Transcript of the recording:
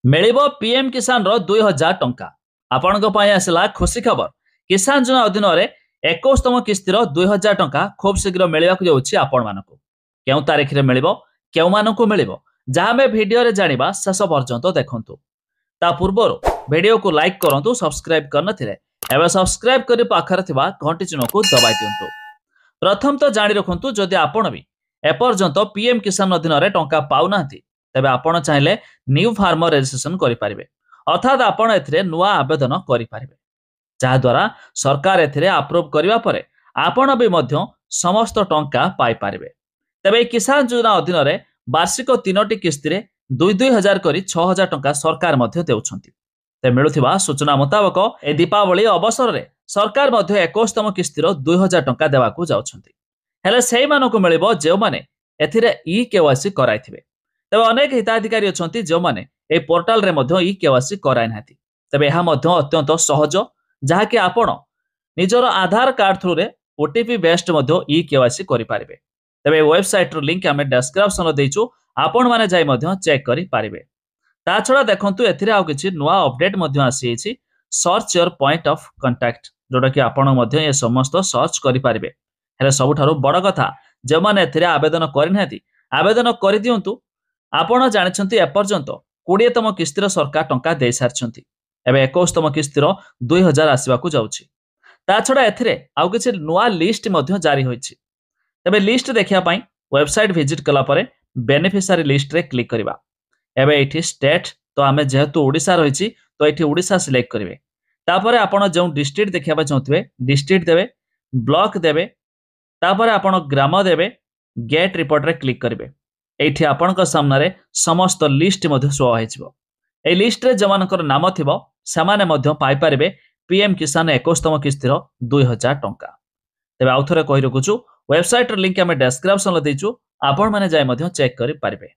मिलिबो PM किसान रो 2000 टंका। आपणक पई आसला खुशी खबर। किसान योजना अधीन रे 21तम किस्तिर 2000 टंका खूब शीघ्र मिलिबाकु जाउछि आपण मानकु। केउ तारिख रे मिलिबो, केउ मानकु मिलिबो, जहा में वीडियो रे जानिबा शेष पर्यंत देखंतु। ता पूर्वरु वीडियो को लाइक करंतु, सब्सक्राइब करनथिले एबे सब्सक्राइब करि पाखर थिबा घंटी चिन्ह को दबाइ दियंतु। प्रथम तो जानि रखंतु, जदि आपण भी एपर्यंत पीएम किसान अधीन रे टंका पाउनांती तेबे आपण चाहिले न्यू फार्मर रजिस्ट्रेशन करि पारिबे, अर्थात आपण एथिरे नुआ आवेदन करि पारिबे, जहा द्वारा सरकार एथिरे अप्रूव करिवा परे आपण भी मध्य समस्त टंका पाइ पारिबे। तेबे किसान योजना अधीन रे वार्षिक 3टी किस्ती रे 2,000 करी 6,000 टंका सरकार मध्य देउछंती। ते मिलुथिबा सूचना मुताबक ए दीपावली अवसर रे सरकार मध्य 21तम किस्ती रो 2,000 टंका देवाकू जाउछंती। हेले सेही मानको मिलिबो जे माने एथिरे ई केवाईसी कराइथिबे। तेबे अनेक हिताधिकारी अछंती जो माने ए पोर्टल रे मध्य ई केवाईसी कराइ नाथि। तेबे एहा मध्य अत्यंत सहज, जहा कि आपण निजर आधार कार्ड थ्रू रे ओटीपी बेस्ड मध्य ई केवाईसी करि पारिबे। तेबे वेबसाइट रो लिंक हमें डिस्क्रिप्शन रो देइछु, आपण माने जाई मध्य चेक करि पारिबे। ता छडा देखंतु एथिरे आ किछि नुवा अपडेट मध्य आसीछि, search your point of contact, जोटा कि आपण मध्य ए समस्त सर्च करि पारिबे। हेले सबुठारु बड़ कथा, जे माने एथिरे आवेदन करि नाथि आवेदन करि दियंतु। आपण जानिछंती एपर्यंत 20तम किस्तीर सरकार टंका दे सारछंती। एबे 21तम किस्तीर 2,000 आसीबाकू जाउछि। ता छडा एथिरे आउ किछि नुवा लिस्ट मध्य जारी होइछि। एबे लिस्ट देखिया पई वेबसाइट विजिट कला परे बेनिफिशियरी लिस्ट रे क्लिक करिबा। एबे एठी स्टेट तो आमे जेहेतु ओडिसा रहिछि तो एठी ओडिसा सिलेक्ट करिवे। तापरे आपण जो डिस्ट्रिक्ट देखिया पई चाहथिबे डिस्ट्रिक्ट देबे, ब्लॉक देबे, तापरे आपण ग्राम देबे, गेट रिपोर्ट रे क्लिक करिवे। एठी आपणक सामने समस्त लिस्ट मध्य शो होइछिबो। ए लिस्ट रे जमानकर नाम थिबो समाने मध्य पाइ पारिबे पीएम किसान 21तम किस्तीर 2,000 टंका। तेबे आउथरे कहि रखुछु, वेबसाइट रो लिंक हमें डिस्क्रिप्शन रे देइछु, आपण माने जाय मध्य चेक करि पारिबे।